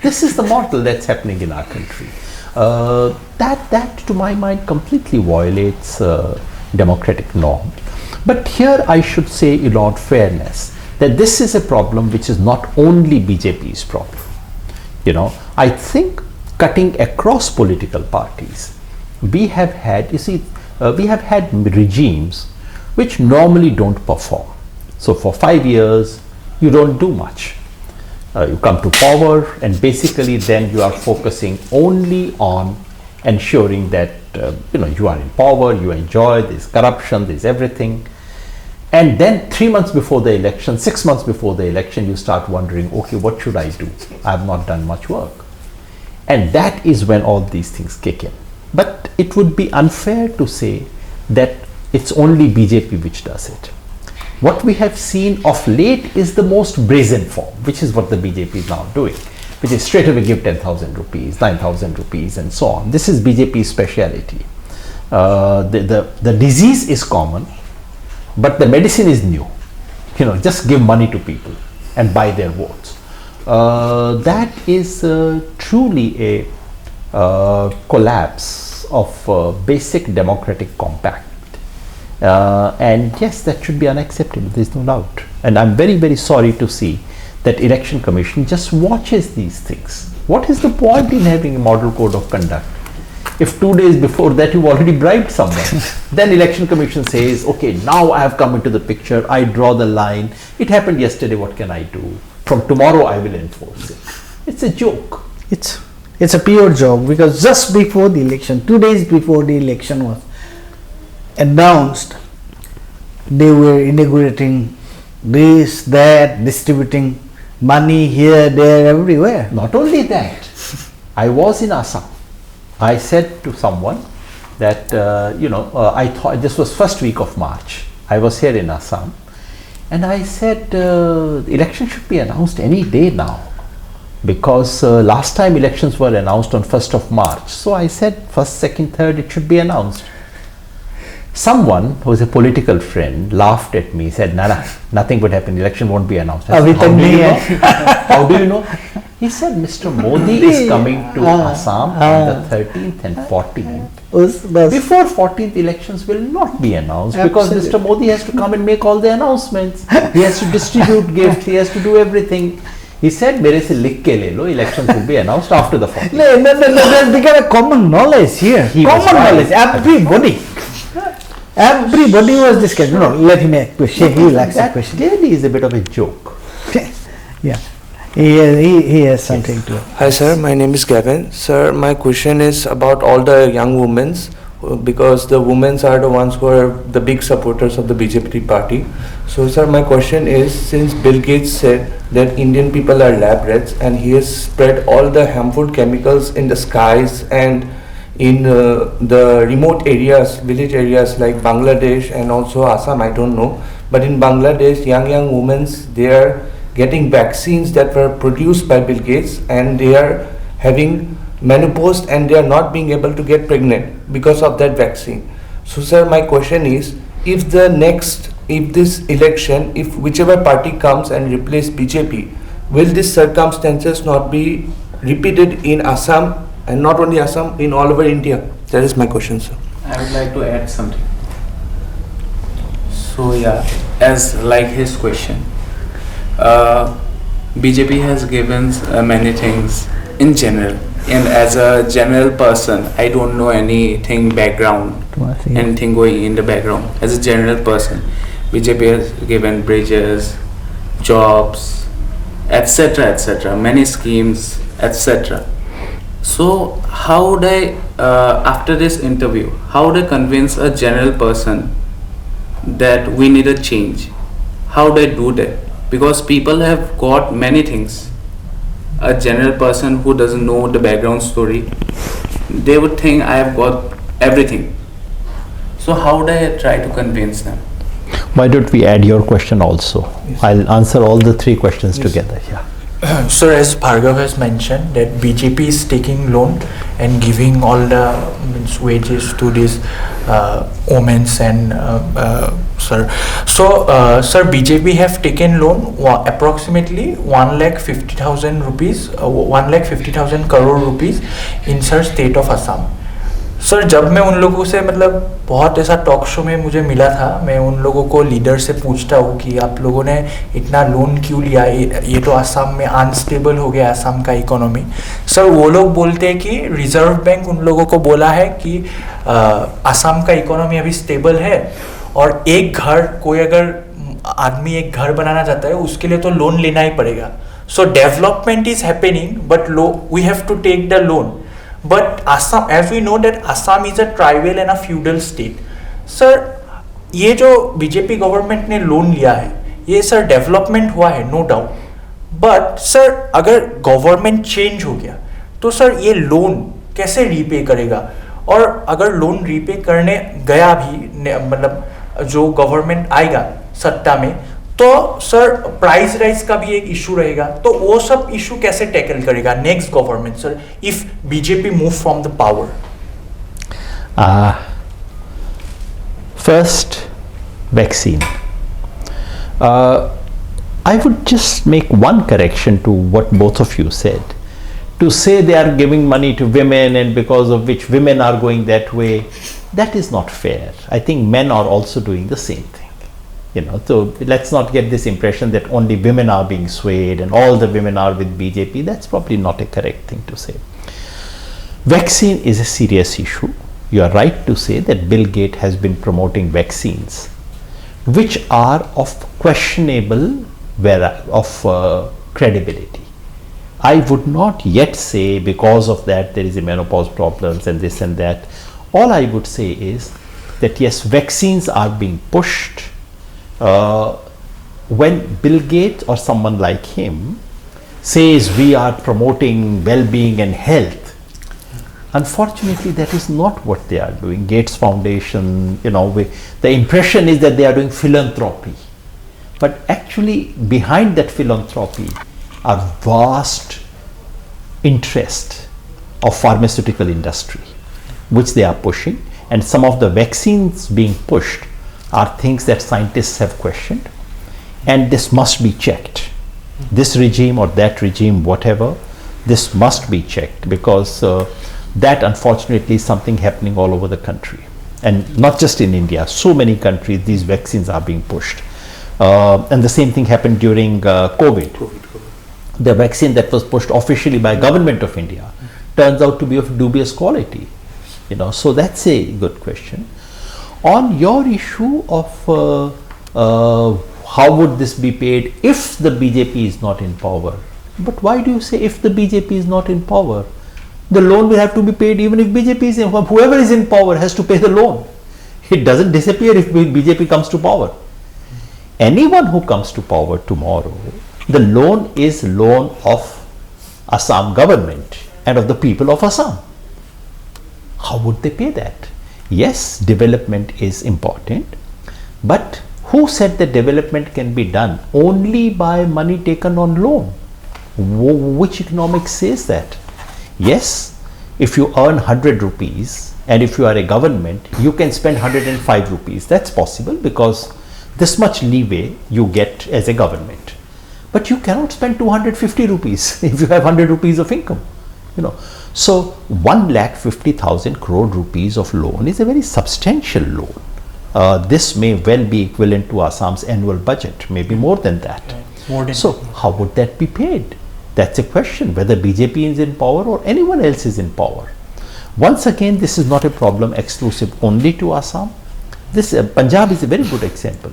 This is the model that's happening in our country. That to my mind completely violates democratic norms. But here I should say in all fairness that this is a problem which is not only BJP's problem. I think cutting across political parties, we have had regimes which normally don't perform. So for 5 years, you don't do much. You come to power and basically then you are focusing only on ensuring that you are in power, you enjoy, there's corruption, there's everything. And then 3 months before the election, 6 months before the election, you start wondering, okay, what should I do? I have not done much work. And that is when all these things kick in. But it would be unfair to say that it's only BJP which does it. What we have seen of late is the most brazen form, which is what the BJP is now doing, which is straight away give 10,000 rupees, 9,000 rupees and so on. This is BJP's speciality. The disease is common, but the medicine is new. Just give money to people and buy their votes. That is truly a collapse of basic democratic compact And yes, that should be unacceptable. There is no doubt. And I'm very, very sorry to see that Election Commission just watches these things. What is the point in having a model code of conduct? If 2 days before that you've already bribed someone, then Election Commission says, okay, now I have come into the picture, I draw the line. It happened yesterday, what can I do? From tomorrow I will enforce it. It's a joke. It's a pure joke, because just before the election, 2 days before the election was announced, they were inaugurating this, that, distributing money here, there, everywhere. Not only that, I was in Assam. I said to someone that, I thought this was first week of March. I was here in Assam, and I said, election should be announced any day now, because last time elections were announced on 1st of March. So I said 1st, 2nd, 3rd, it should be announced. Someone who was a political friend laughed at me, said, Nana, nothing would happen, election won't be announced. I said, how do you know? How do you know? He said, Mr. Modi is coming to Assam on the 13th and 14th. Before 14th, elections will not be announced, because Mr. Modi has to come and make all the announcements. He has to distribute gifts, he has to do everything. He said, मेरे से लिख के ले लो, elections will be announced after the 14th. That's become a common knowledge here. Common knowledge, everybody was discussing. No, let him ask question. He will ask a question. That really is a bit of a joke. Yeah, he has something to. Hi sir, my name is Gavin. Sir, my question is about all the young women, because the women are the ones who are the big supporters of the BJP party. So sir, my question is, since Bill Gates said that Indian people are lab rats, and he has spread all the harmful chemicals in the skies and in the remote areas, village areas like Bangladesh and also Assam, I don't know, but in Bangladesh, young women, they are getting vaccines that were produced by Bill Gates, and they are having menopause and they are not being able to get pregnant because of that vaccine. So sir, my question is, if this election, if whichever party comes and replace BJP, will these circumstances not be repeated in Assam, and not only Assam, in all over India? That is my question, sir. I would like to add something. So yeah, as like his question, BJP has given many things in general, and as a general person, I don't know anything anything going in the background. As a general person, BJP has given bridges, jobs, etc., many schemes, etc. So how would I, after this interview, how would I convince a general person that we need a change? How would I do that? Because people have got many things. A general person who doesn't know the background story, they would think I have got everything. So how would I try to convince them? Why don't we add your question also? Yes. I'll answer all the three questions together. Yeah. Sir, as Bhargav has mentioned, that BJP is taking loan and giving all the wages to these women and sir. So, sir, BJP have taken loan approximately 1,50,000 rupees, 1,50,000 crore rupees in sir state of Assam. Sir, जब मैं उन लोगों से मतलब बहुत ऐसा talk show में मुझे मिला था, मैं उन लोगों को लीडर से पूछता हूँ कि आप लोगों ने इतना लोन क्यों लिया, ये तो असम में अनस्टेबल हो गया असम का इकोनॉमी. सर, वो लोग बोलते हैं कि रिजर्व बैंक उन लोगों को बोला है कि असम का इकोनॉमी अभी स्टेबल है, और एक घर, कोई अगर आदमी एक घर बनाना चाहता है उसके लिए तो लोन लेना ही पड़ेगा. So development is happening, but we have to take the loan. But Assam, as we know that Assam is a tribal and a feudal state. Sir, ये जो बीजेपी गवर्नमेंट ने लोन लिया है, ये सर डेवलपमेंट हुआ है, no doubt. But sir, अगर government change हो गया तो सर ये लोन कैसे रीपे करेगा? और अगर लोन रीपे करने गया भी, मतलब जो गवर्नमेंट आएगा सत्ता में, तो सर प्राइस राइज का भी एक इशू रहेगा. तो वो सब इशू कैसे टैकल करेगा next government sir, if BJP move from the power? First, vaccine. I would just make one correction to what both of you said. To say they are giving money to women and because of which women are going that way, That is not fair. I think men are also doing the same thing. So let's not get this impression that only women are being swayed and all the women are with BJP. That's probably not a correct thing to say. Vaccine is a serious issue. You are right to say that Bill Gates has been promoting vaccines which are of questionable credibility. I would not yet say because of that there is a menopause problems and this and that. All I would say is that yes, vaccines are being pushed. When Bill Gates or someone like him says we are promoting well-being and health, unfortunately that is not what they are doing. Gates Foundation, the impression is that they are doing philanthropy, but actually behind that philanthropy are vast interest of pharmaceutical industry which they are pushing, and some of the vaccines being pushed are things that scientists have questioned, and this must be checked. This regime or that regime, whatever, this must be checked, because that unfortunately is something happening all over the country, and not just in India. So many countries these vaccines are being pushed, and the same thing happened during COVID. The vaccine that was pushed officially by government of India turns out to be of dubious quality. So that's a good question. On your issue of how would this be paid if the BJP is not in power? But why do you say if the BJP is not in power? The loan will have to be paid even if BJP is in power. Whoever is in power has to pay the loan. It doesn't disappear if BJP comes to power. Anyone who comes to power tomorrow, the loan is loan of Assam government and of the people of Assam. How would they pay that? Yes, development is important, but who said that development can be done only by money taken on loan? Which economics says that? Yes, if you earn 100 rupees and if you are a government, you can spend 105 rupees. That's possible because this much leeway you get as a government. But you cannot spend 250 rupees if you have 100 rupees of income. So 1,50,000 crore rupees of loan is a very substantial loan. This may well be equivalent to Assam's annual budget, maybe more than that. So how would that be paid? That's a question, whether BJP is in power or anyone else is in power. Once again, this is not a problem exclusive only to Assam. This Punjab is a very good example,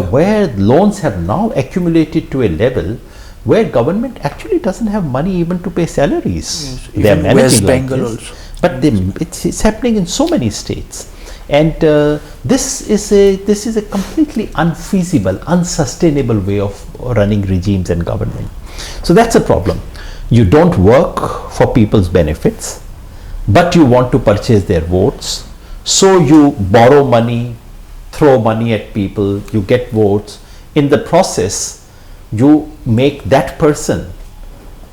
where loans have now accumulated to a level where government actually doesn't have money even to pay salaries. They are managing like this, but it's happening in so many states, and this is a completely unfeasible, unsustainable way of running regimes and government. So that's a problem. You don't work for people's benefits, but you want to purchase their votes. So you borrow money, throw money at people, you get votes. In the process, you make that person.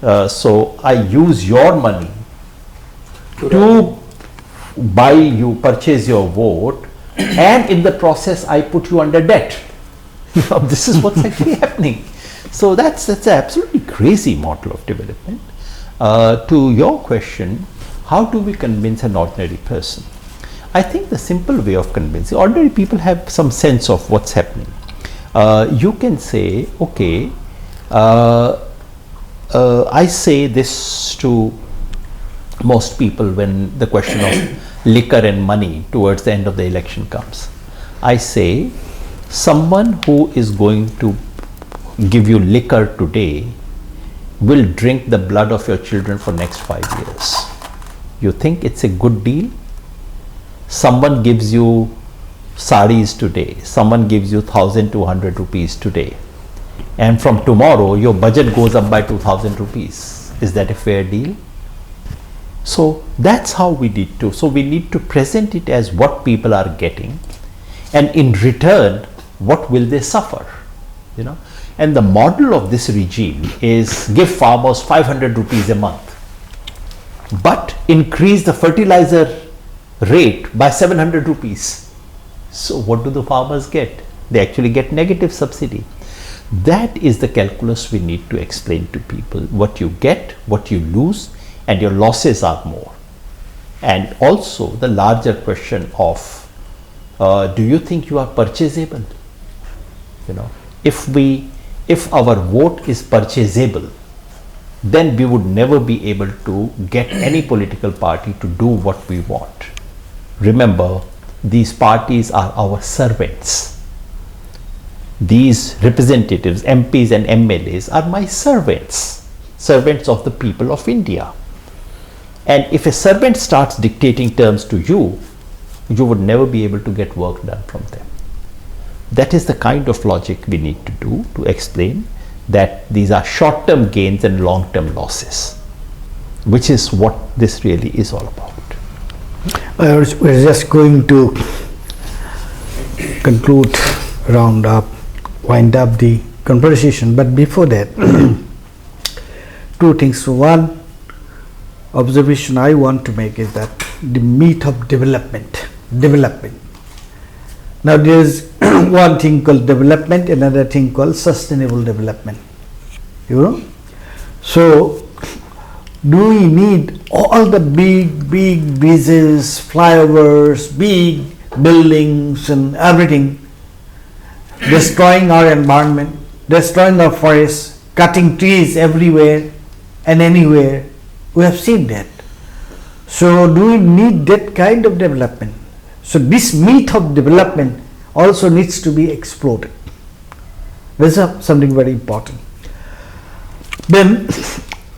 So I use your money to purchase your vote, and in the process I put you under debt. This is what's actually happening. So that's an absolutely crazy model of development. To your question, how do we convince an ordinary person? I think the simple way of convincing ordinary people have some sense of what's happening. You can say, okay, I say this to most people when the question of liquor and money towards the end of the election comes. I say, someone who is going to give you liquor today will drink the blood of your children for next 5 years. You think it's a good deal? Someone gives you saris today, someone gives you 1,200 rupees today, and from tomorrow your budget goes up by 2,000 rupees. Is that a fair deal? So that's how we need to. So we need to present it as what people are getting, and in return, what will they suffer? And the model of this regime is give farmers 500 rupees a month, but increase the fertilizer rate by 700 rupees. So what do the farmers get? They actually get negative subsidy. That is the calculus we need to explain to people. What you get, what you lose, and your losses are more. And also the larger question of do you think you are purchasable? If our vote is purchasable, then we would never be able to get any political party to do what we want. Remember, these parties are our servants. These representatives, MPs and MLAs are my servants, servants of the people of India. And if a servant starts dictating terms to you, you would never be able to get work done from them. That is the kind of logic we need to do to explain that these are short-term gains and long-term losses, which is what this really is all about. We're just going to conclude, round up, wind up the conversation, but before that, two things. One observation I want to make is that the myth of development. Now there is one thing called development, another thing called sustainable development. So do we need all the big bridges, flyovers, big buildings and everything, destroying our environment, destroying our forests, cutting trees everywhere and anywhere? We have seen that. So do we need that kind of development? So this myth of development also needs to be explored. This is something very important. Then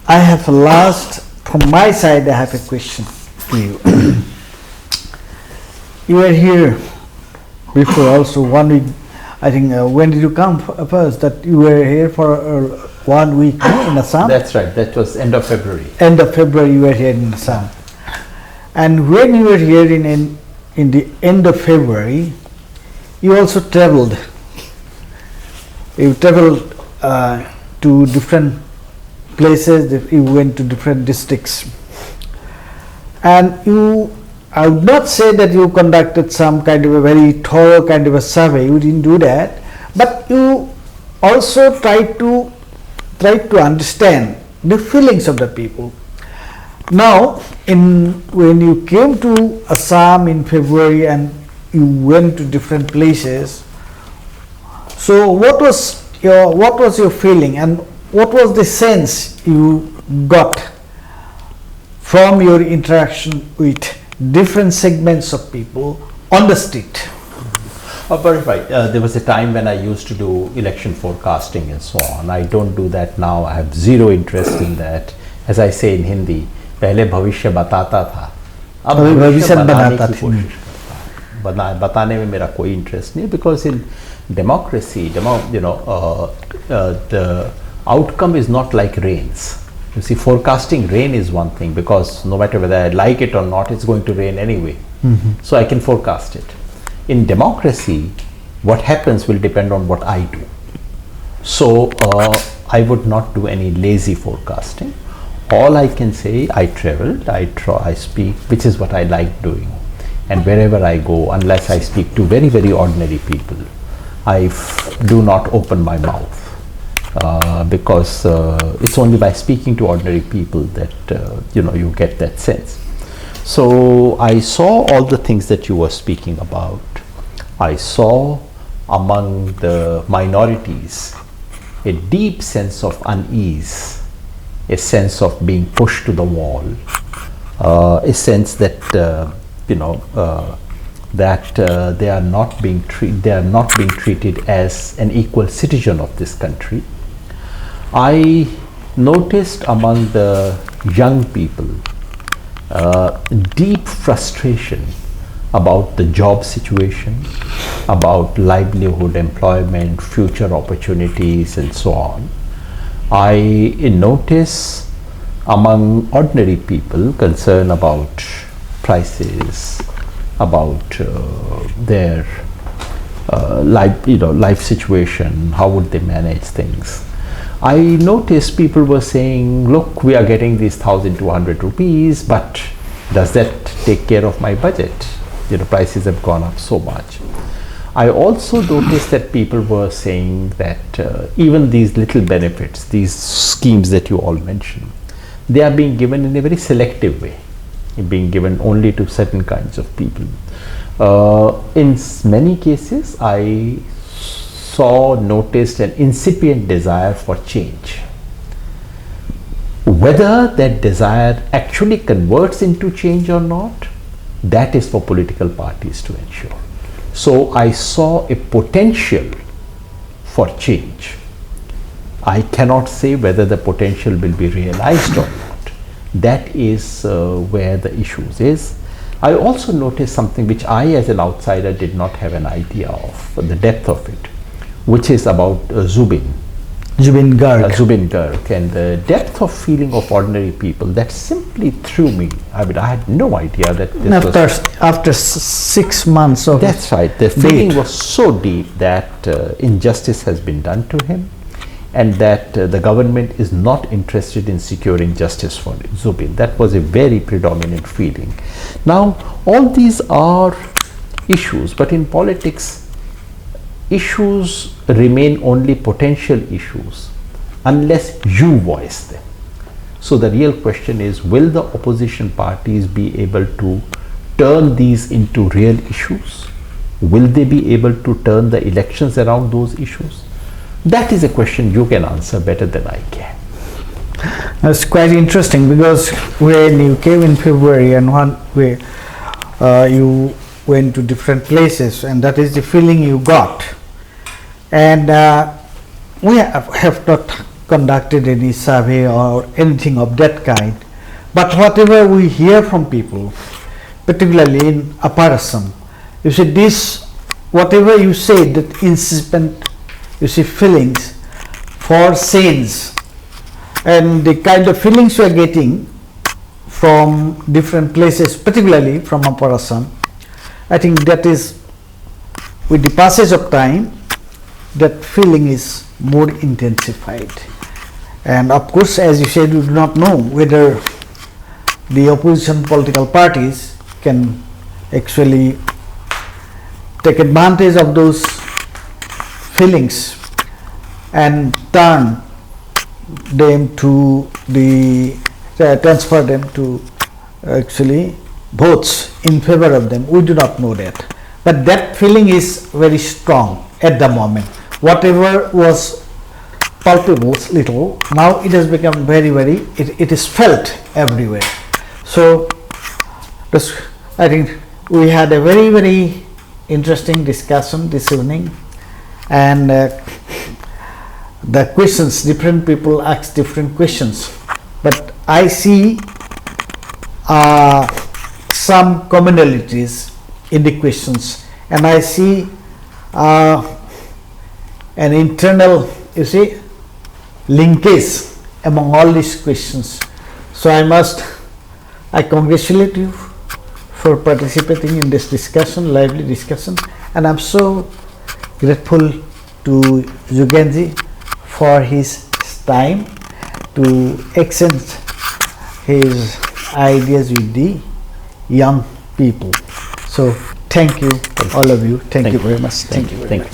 I have from my side, I have a question to you. You were here before also 1 week, I think. When did you come first? That you were here for 1 week in Assam? That's right, that was end of February. End of February you were here in Assam. And when you were here in the end of February, you also traveled. You traveled to different places, you went to different districts. And I would not say that you conducted some kind of a very thorough kind of a survey, you didn't do that, but you also tried to understand the feelings of the people. Now, when you came to Assam in February and you went to different places, so what was your feeling and what was the sense you got from your interaction with different segments of people on the street? Paresh bhai, there was a time when I used to do election forecasting and so on. I don't do that now. I have zero interest in that. As I say in Hindi, पहले भविष्य बताता था, अब भविष्य बनाने की कोशिश करता है. बताने में मेरा कोई इंटरेस्ट नहीं, because in democracy, the outcome is not like rains. You see, forecasting rain is one thing, because no matter whether I like it or not, it's going to rain anyway. So I can forecast it. In democracy, what happens will depend on what I do. So I would not do any lazy forecasting. All I can say, I traveled, I speak, which is what I like doing. And wherever I go, unless I speak to very, very ordinary people, I do not open my mouth, because it's only by speaking to ordinary people that you get that sense. So I saw all the things that you were speaking about. I saw among the minorities a deep sense of unease, a sense of being pushed to the wall, a sense that they are not being treated as an equal citizen of this country. I noticed among the young people deep frustration about the job situation, about livelihood, employment, future opportunities and so on. I notice among ordinary people concern about prices, about their life situation, how would they manage things. I noticed people were saying, look, we are getting these 1,200 rupees, but does that take care of my budget? Prices have gone up so much. I also noticed that people were saying that even these little benefits, these schemes that you all mentioned, they are being given in a very selective way. being given only to certain kinds of people. In many cases, I noticed an incipient desire for change. Whether that desire actually converts into change or not, that is for political parties to ensure. So I saw a potential for change. I cannot say whether the potential will be realized or not. That is where the issues is. I also noticed something which I as an outsider did not have an idea of, the depth of it, which is about Zubin Garg, and the depth of feeling of ordinary people that simply threw me. I mean, I had no idea that this after 6 months of that's right. The feeling was so deep that injustice has been done to him, and that the government is not interested in securing justice for Zubin. That was a very predominant feeling. Now, all these are issues, but in politics, issues remain only potential issues unless you voice them. So the real question is, will the opposition parties be able to turn these into real issues? Will they be able to turn the elections around those issues? That is a question you can answer better than I can. That's quite interesting, because when you came in February and you went to different places, and that is the feeling you got. And we have not conducted any survey or anything of that kind, but whatever we hear from people, particularly in Upper Assam, you see this, whatever you say, that incipient, you see, feelings for change, and the kind of feelings you are getting from different places, particularly from Upper Assam, I think that is, with the passage of time, that feeling is more intensified. And of course, as you said, you do not know whether the opposition political parties can actually take advantage of those feelings and turn them to transfer them to actually votes in favor of them. We do not know that, but that feeling is very strong at the moment. Whatever was palpable little, now it has become very, it is felt everywhere. So I think we had a very, very interesting discussion this evening, and the questions, different people ask different questions, but I see some commonalities in the questions, and I see an internal, you see, linkage among all these questions. So I congratulate you for participating in this discussion, lively discussion, and I'm so grateful to Yogendra for his time to exchange his ideas with the young people. So thank you, all of you. Thank you very much. Thank you very much.